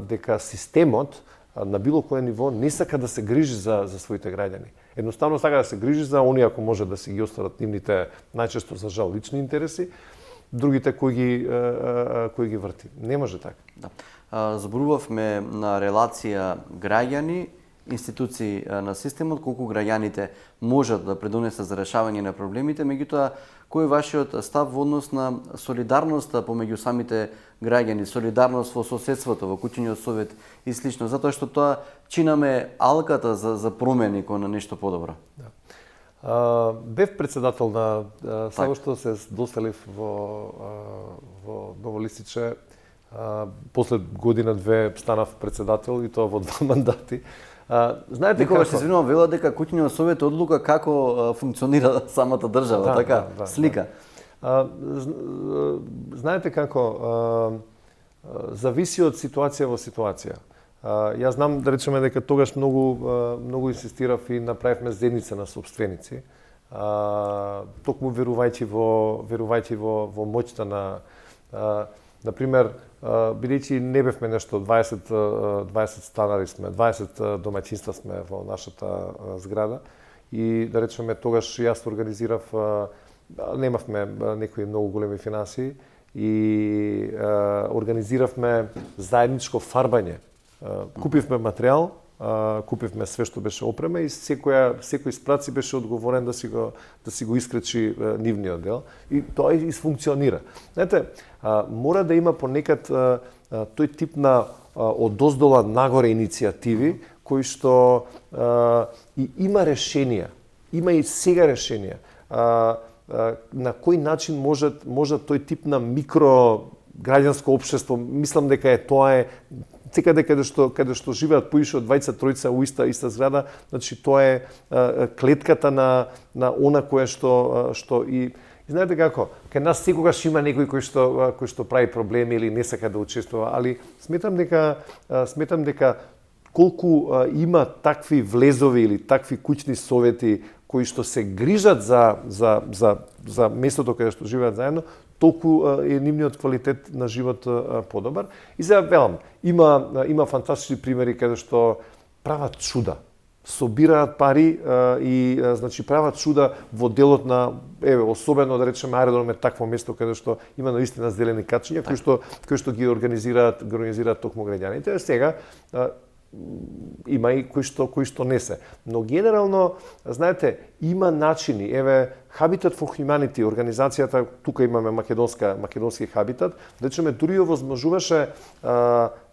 дека системот на било кое ниво не сака да се грижи за своите граѓани. Едноставно сака да се грижи за оние ако може да си ги остварат нивните најчесто за жал лични интереси, другите кои ги врти. Не може така. Да. Зборувавме на релација граѓани, институции на системот, колку граѓаните можат да придонесат за решавање на проблемите, меѓутоа кој е вашиот став во однос на солидарноста помеѓу самите граѓани, солидарност во соседството, во куќиниот совет и слично, затоа што тоа чинаме алката за промени кон нешто подобро. Да. Бев председател на само што се доселив во Ново Лисиче, после година-две станав председател и тоа во 2 мандати. Знаете како се извинувам, вела дека куќиниот совет одлука како функционира самата држава, така? Слика. Знаете како зависи од ситуација во ситуација. Јас знам да речеме дека тогаш многу инсистирав и направивме заедница на собственици. Токму верувајќи во моќта на например, бидејќи не бевме нешто 20 станари сме, 20 домаќинства сме во нашата зграда и да речеме тогаш јас организирав, немавме некои многу големи финансии и организиравме заедничко фарбање. Купивме материјал, купивме све што беше опрема и секој спраци беше одговорен да си го искречи нивниот дел и тоа функционира. Знаете, мора да има понекад тој тип на одоздола нагоре иницијативи кои што и има решенија, има и сега решенија. На кој начин може тој тип на микро граѓанско општество, мислам дека тоа е секаде каде што живеат поише од 20-тројца у иста зграда, значи тоа е клетката на она кое што и знаете како, кај нас секогаш има некој кој што прави проблеми или не сака да учествува, али сметам дека колку има такви влезови или такви куќни совети кои што се грижат за местото каде што живеат заедно, толку е нивниот квалитет на живот подобар. И за велам, има фантастични примери каде што прават чуда. Собираат пари и значи прават чуда во делот на особено да речеме аеродром е такво место каде што има наистина зелени качиња кои што ги организираат токму граѓаните. Сега има и кои што не се. Но генерално, знаете, има начини. Habitat for Humanity, организацијата, тука имаме македонски Habitat, речеме, дури овозможуваше,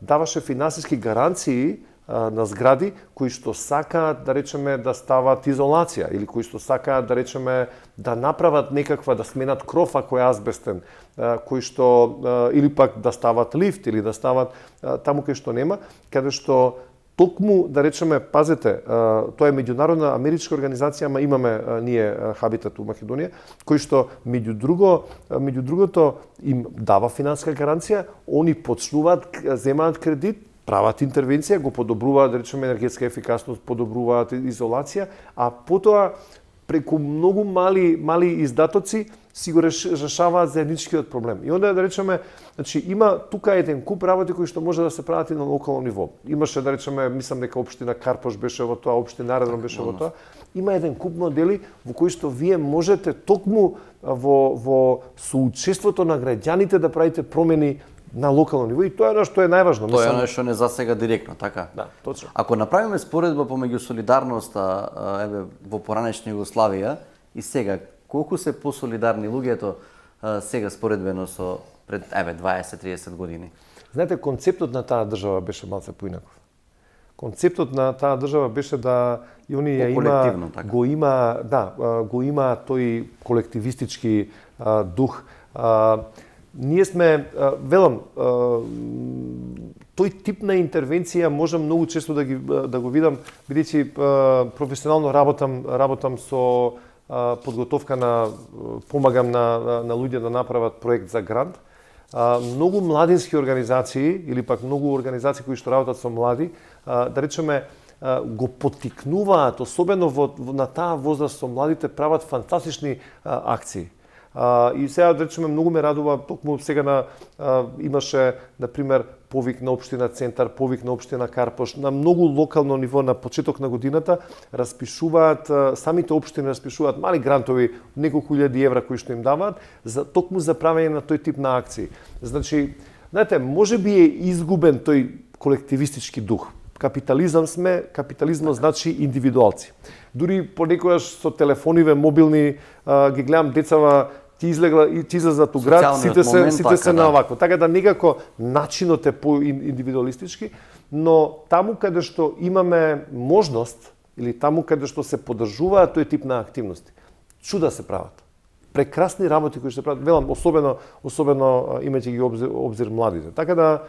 даваше финансиски гаранции на згради кои што сакаат, да речеме, да стават изолација или кои што сакаат, да речеме, да направат некаква, да сменат кров ако е азбестен, кои што, или пак да стават лифт, или да стават таму кај што нема, каде што токму, да речеме, пазете, тоа е меѓународна америчка организација, ама имаме ние Habitat у Македонија, кој што меѓу другото им дава финансиска гаранција, они почнуваат, земаат кредит, прават интервенција, го подобруваат, да речеме, енергетска ефикасност, подобруваат изолација, а потоа преку многу мали издатоци си го решаваат заедничкиот проблем. И онда да речеме, значи има тука еден куп работи кои што може да се прават и на локално ниво. Имаше да речеме, мислам дека општина Карпош беше во тоа, општина Аредром беше во тоа. Има еден куп модели во кои што вие можете токму во соучеството на граѓаните да правите промени на локално ниво, и тоа е што е најважно. Тоа е оно што не засега директно, така? Да, точно. Ако направиме споредба помеѓу солидарноста еве во поранешна Југославија и сега, колку се посолидарни луѓето сега споредбено со пред 20-30 години? Знаете, концептот на таа држава беше малце поинаков. Концептот на таа држава беше да и они ја има, така. го има тој колективистички дух. Ние сме, велам, тој тип на интервенција можам многу често да го видам, бидејќи професионално работам со подготовка помагам на луѓе да направат проект за грант. Многу младински организации или пак многу организации кои што работат со млади, да речеме, го поттикнуваат, особено на таа возраст со младите, прават фантастични акции. И сега, да речеме, многу ме радува, токму сега имаше, например, повик на општина Центар, повик на општина Карпош, на многу локално ниво на почеток на годината распишуваат, самите општини распишуваат мали грантови, неколку илјади евра кои што им даваат, токму за правење на тој тип на акции. Значи, знаете, може би е изгубен тој колективистички дух. Капитализмот значи индивидуалци. Дури понекогаш со телефониве мобилни ги гледам децава ти излезат у град, сите се на овако. Така да некако начинот е по-индивидуалистички, но таму каде што имаме можност или таму каде што се поддржуваат тој тип на активности, чуда се прават. Прекрасни работи кои се прават, велам, особено имајќи ги обзир младите. Така да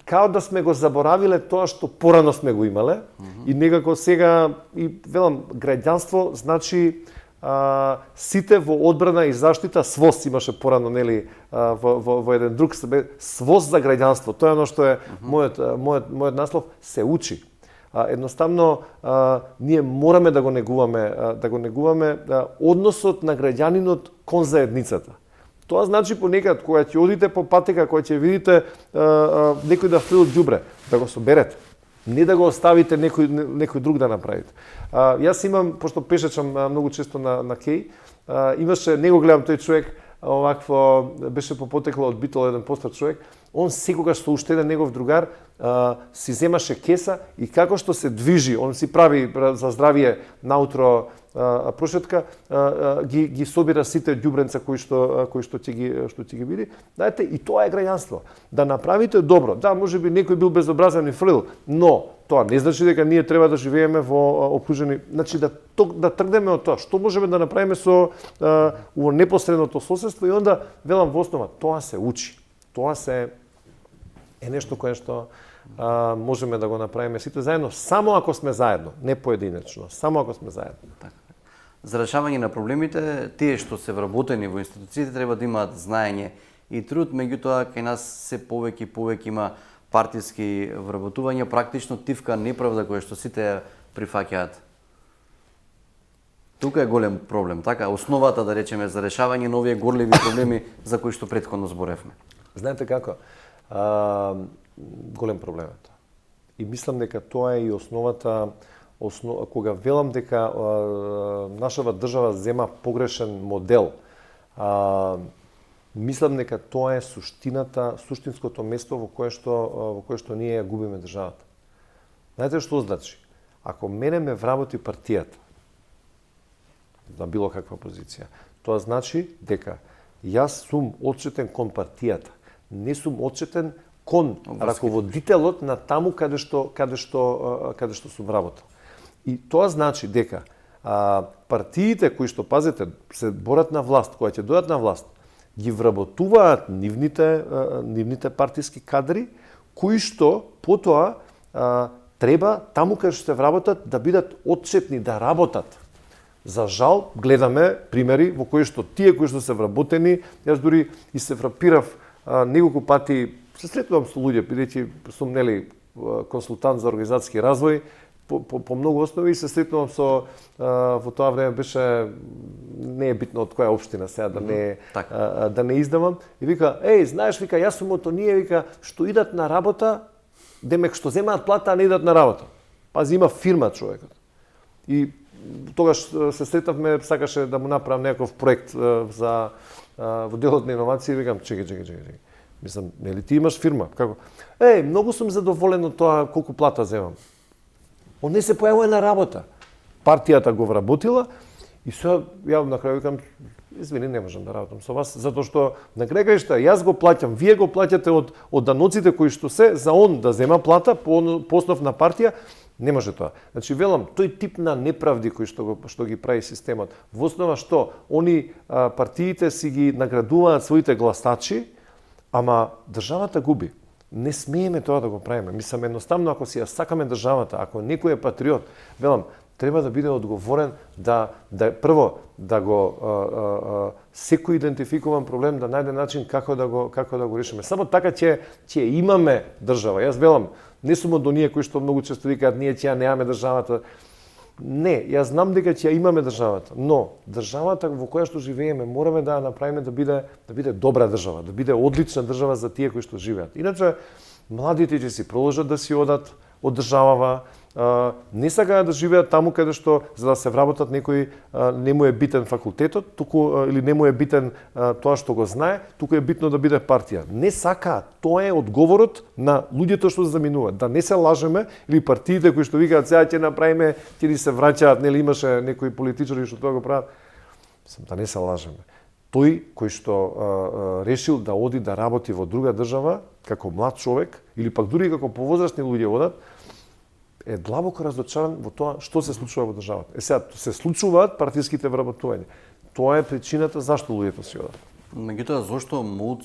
као да сме го заборавиле тоа што порано сме го имале и некако сега, и велам, граѓанство значи сите во одбрана и заштита, СВОС имаше порано, нели, во еден друг СВОС за граѓанство. Тоа е оно што е мојот наслов, се учи. Едноставно ние мораме да го негуваме односот на граѓанинот кон заедницата. Тоа значи понекад кога ќе одите по патека, кога ќе видите некој да фрли ѓубре, да го соберете. Не да го оставите некој друг да направите. Јас имам, пошто пешачам многу често на Кеј, имаше, не го гледам тој човек, овакво беше по потекло од Битол еден постар човек, он секогаш со уште еден негов другар си земаше кеса и како што се движи, он си прави за здравие наутро прошетка, ги собира сите ѓубренца кои што ќе ги види. Знаете, и тоа е граѓанство. Да направите добро. Да, можеби некој бил безобразен и фрил, но тоа не значи дека ние треба да живееме во окружени, значи да тргнеме од тоа што можеме да направиме со во непосредното соседство и онда велам во основа тоа се учи. Тоа е нешто кое што можеме да го направиме сите заедно, само ако сме заедно, не поединечно, само ако сме заедно. За решавање на проблемите, тие што се вработени во институциите треба да имаат знаење и труд, меѓутоа кај нас се повеќе има партиски вработување, практично тивка неправда која што сите прифаќаат. Тука е голем проблем, така, основата да речеме за решавање на овие горливи проблеми за кои што претходно зборевме. Знаете како? Голем проблем е тоа. И мислам дека тоа е и основата, кога велам дека нашава држава зема погрешен модел, мислам дека тоа е суштинското место во кое што ние ја губиме државата. Знаете што значи? Ако мене ме вработи партијата на било каква позиција, тоа значи дека јас сум отчетен кон партијата, не сум отчетен кон раководителот на таму каде што сум вработил. И тоа значи дека партиите кои што, пазете, се борат на власт, кои ќе дојдат на власт, ги вработуваат нивните партиски кадри, кои што потоа треба таму каде што се вработат да бидат отчетни, да работат. За жал, гледаме примери во кои што тие кои што се вработени, јас дури и се фрапирав неколку пати, се сретувам со луѓе, бидејќи сум, нели, консултант за организацијски развој, по многу основи и се сретнувам со во тоа време беше не е битно од која општина сега да не издавам и вика знаеш вика јас сум од оние вика што идат на работа демек што земаат плата а не идат на работа. Пази има фирма човекот. И тогаш се сретавме, сакаше да му направам некој проект за во делот на иновации, викам чекај. Мислам, нели ти имаш фирма? Како? Многу сум задоволен од тоа колку плата земам. Он не се појавува на работа. Партијата го вработила и сега ја на крај викам извини, не можам да работам со вас, затоа што на крај крајшта јас го плаќам, вие го плаќате од даноците кои што се за он да зема плата по основ на партија. Не може тоа. Значи, велам, тој тип на неправди кои што ги прави системот, во основа што они партиите си ги наградуваат своите гласачи, ама државата губи. Не смееме тоа да го правиме. Мислам, едноставно, ако си ја сакаме државата, ако некој е патриот, велам, треба да биде одговорен прво да го секој идентификуван проблем да најде начин како да го решиме. Само така ќе имаме држава. Јас велам, не сум од оние кои што многу често викаат ние ќе ја немаме државата. Не, јас знам дека ќе ја имаме државата, но државата во која што живееме мораме да ја направиме да биде добра држава, да биде одлична држава за тие кои што живеат. Иначе младите ќе си продолжат да си одат од државава, не сакаат да живеат таму каде што за да се вработат некој не му е битен факултетот, туку или не му е битен тоа што го знае, туку е битно да биде партија. Не сакаат, тоа е одговорот на луѓето што заминуваат. Да не се лажеме или партиите кои што викаат сега ќе направиме, ќе ни се враќаат, нели имаше некои политичари што тоа го прават. Да не се лажеме. Тој кој што решил да оди да работи во друга држава како млад човек или пак дури како повозрасни луѓе одат, е длабоко разочаран во тоа што се случува во државата. Сега се случуваат партиските вработувања. Тоа е причината зашто луѓето си одат. Меѓутоа зошто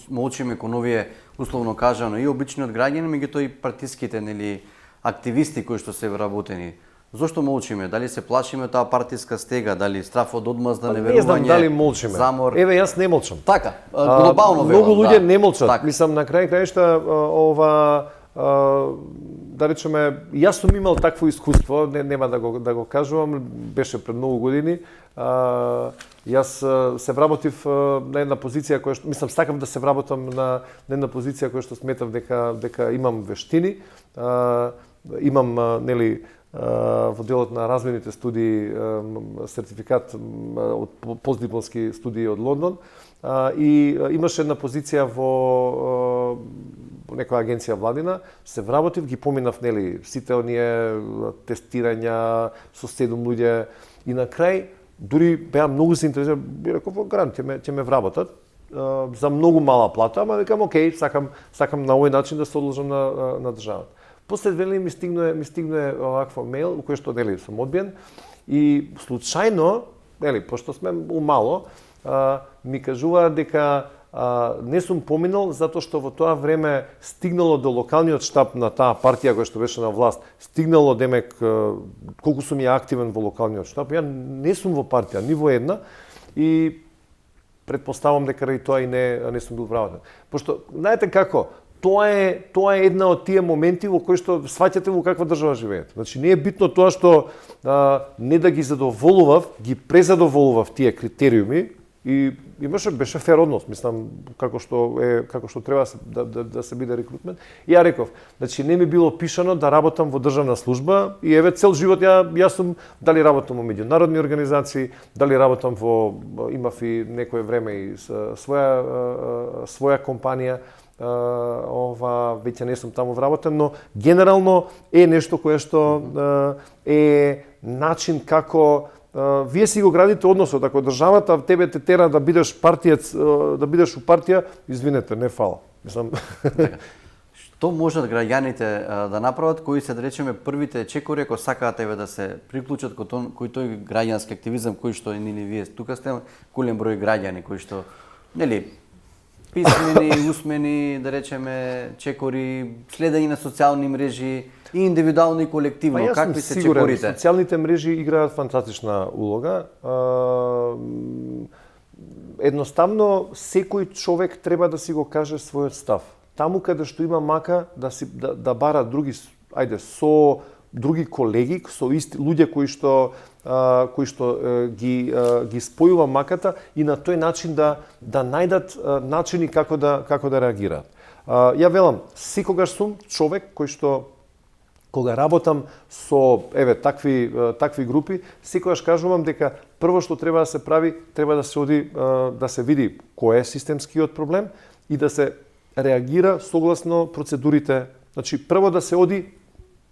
молчиме кон овие условно кажано и обичниот граѓани, меѓутоа и партиските нели активисти кои што се вработени. Зошто молчиме? Дали се плашиме таа партиска стега, дали страф од одмазда, неверување? Не знам дали молчиме. Замор. Еве јас не молчам. Така, глобално велам. Многу луѓе не молчат. Так. Мислам на крај крајшта да речеме, јас сум имал такво искуство, нема да го кажувам, беше пред многу години. Јас се вработив на една позиција која што мислам сакам да се вработам на една позиција која што сметав дека имам вештини, имам нели во делот на размените студии сертификат од постдипломски студии од Лондон и имаше една позиција во некоја агенција владина, се вработив, ги поминав нели сите оние тестирања со 7 луѓе и на крај дури беа многу се интересиран, би реков гарант ќе ме вработат за многу мала плата, ама викам окей, сакам на овој начин да се одлужам на државата. После време ми стигне овакво мејл у кој што нели сум одбиен и случајно, нели пошто сме умало, ми кажуваат дека не сум поминал затоа што во тоа време стигнало до локалниот штаб на таа партија која што беше на власт, стигнало демек колку сум ја активен во локалниот штаб, ја не сум во партија ни во една и претпоставам дека и тоа и не сум бил вработен. Пошто знаете како, тоа е една од тие моменти во кои што сваќате во каква држава живеете. Значи не е битно тоа што не да ги задоволував, ги презадоволував тие критериуми и беше фер однос, мислам како што треба да се биде рекрутмент. И ја реков, значи не ми било пишано да работам во државна служба и еве цел живот јас сум дали работам во меѓународни организации, дали работам имав и некое време и своја компанија. Веќе не сум таму вработен, но генерално е нешто кое што е начин како вие си го градите односот. Ако државата тебе те тера да бидеш партиец, да бидеш у партија, извинете, не фала. Мислам. Што можат граѓаните да направат кои се да речеме првите чекори ако сакаат еве да се приклучат кој тој граѓански активизам кој што нели вие тука сте голем број граѓани кои што нели писмени, усмени, да речеме, чекори, следење на социјални мрежи и индивидуално и колективно. Какви се чекорите? Социјалните мрежи играат фантастична улога. Едноставно, секој човек треба да си го каже својот став. Таму каде што има мака да бара други, со други колеги, со исти луѓе кои што ги спојува маката и на тој начин да најдат начини како да реагираат. Ја велам, секогаш сум човек кој што кога работам со такви групи, секогаш кажувам дека прво што треба да се прави, треба да се оди да се види кој е системскиот проблем и да се реагира согласно процедурите. Значи прво да се оди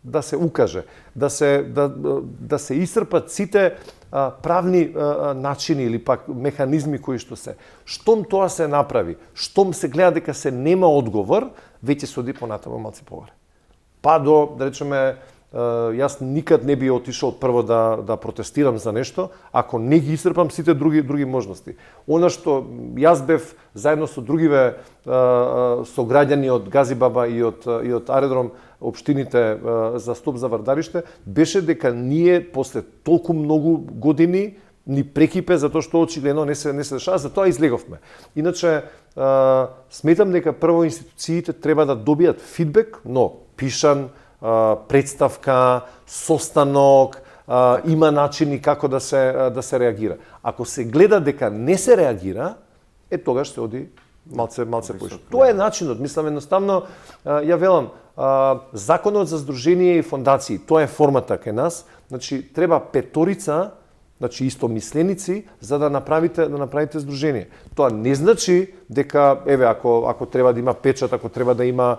да се укаже, да се исцрпат сите правни начини или пак механизми кои што се. Штом тоа се направи, штом се гледа дека се нема одговор, веќе се оди понатаму малце погаре. Па до, да речеме, јас никад не би отишол прво да протестирам за нешто, ако не ги исцрпам сите други можности. Она што јас бев заедно со другиве сограѓани од Газибаба и од Аеродром, општините за Стоп за Вардариште, беше дека ние после толку многу години ни прекипе затоа што очигледно не се дешава, затоа излеговме. Иначе сметам дека прво институциите треба да добијат фидбек, но пишан, представка, состанок, има начини како да се реагира. Ако се гледа дека не се реагира, тогаш се оди малце поише. Тоа е начинот, мислам едноставно, ја велам, законот за здружение и фондации, тоа е формата кај нас, значи треба петорица, значи истомисленици за да направите здружение. Тоа не значи дека ако треба да има печат, ако треба да има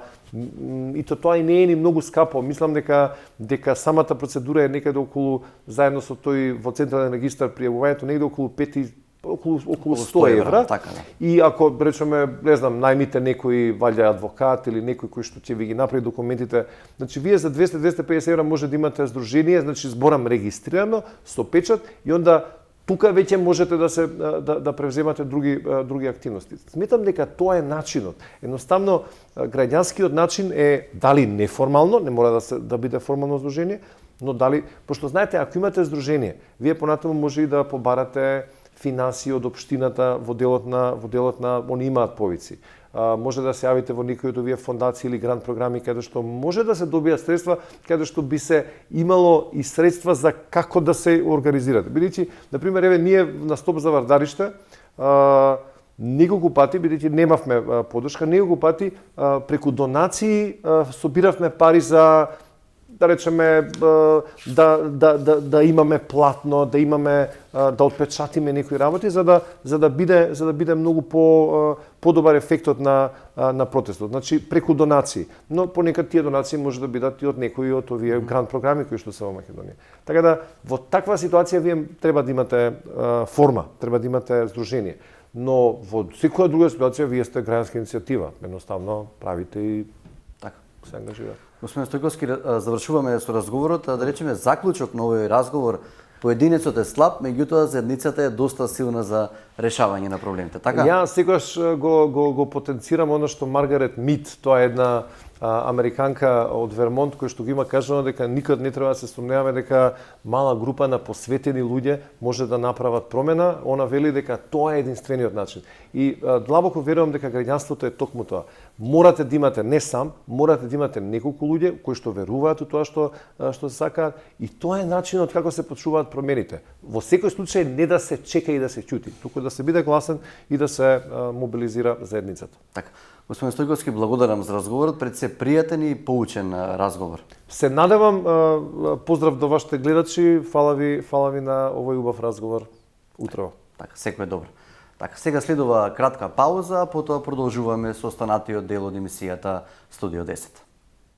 и тоа и не е ни многу скапо. Мислам дека самата процедура е некаде околу заедно со тој во централен регистар пријавувањето негде околу 100 евра. Така, да. И ако речеме, не знам, најмите некој валја адвокат или некој кој што ќе ви ги направи документите, значи вие за 200-250 евра може да имате здружение, значи зборам регистрирано со печат и онда тука веќе можете да превземате други активности. Сметам дека тоа е начинот. Едноставно граѓанскиот начин е дали неформално, не мора да биде формално здружение, но дали, пошто знаете, ако имате здружение, вие понатаму може и да побарате финансии од општината во делот на они имаат повици. Може да се јавите во некој од овие фондации или грант програми каде што може да се добијат средства, каде што би се имало и средства за како да се организирате. Бидејќи, на пример, ние на Стоп за Вардариште неколку пати, бидејќи немавме поддршка, неколку пати преку донации собиравме пари за да речеме да имаме платно, да имаме да отпечатиме некои работи за да биде многу подобар ефектот на протестот. Значи преку донации, но понекад тие донации може да бидат и од некои од овие грант програми кои што се во Македонија. Така да во таква ситуација вие треба да имате форма, треба да имате здружение. Но во секоја друга ситуација вие сте граѓанска иницијатива, едноставно правите и така се ангажирате. Господин Стојковски, завршуваме со разговорот, да речеме заклучок на овој разговор. Поединецот е слаб, меѓутоа заедницата е доста силна за решавање на проблемите, така? Ја секогаш го потенцирам оно што Маргарет Мид, тоа е една американка од Вермонт кој што го има кажано дека никад не треба да се сомневаме дека мала група на посветени луѓе може да направат промена. Она вели дека тоа е единствениот начин. И длабоко верувам дека граѓанството е токму тоа. Морате да имате не сам, морате да имате неколку луѓе кои што веруваат во тоа што се сакаат и тоа е начинот како се почуваат промените. Во секој случај не да се чека и да се ќути, туку да се биде гласен и да се мобилизира заедницата. Така. Господин Стојковски, благодарам за разговорот, пред се пријатен и поучен разговор. Се надевам, поздрав до вашите гледачи, фала ви на овој убав разговор. Утрово. Така, секој добро. Така, сега следува кратка пауза, потоа продолжуваме со останатиот дел од емисијата Студио 10.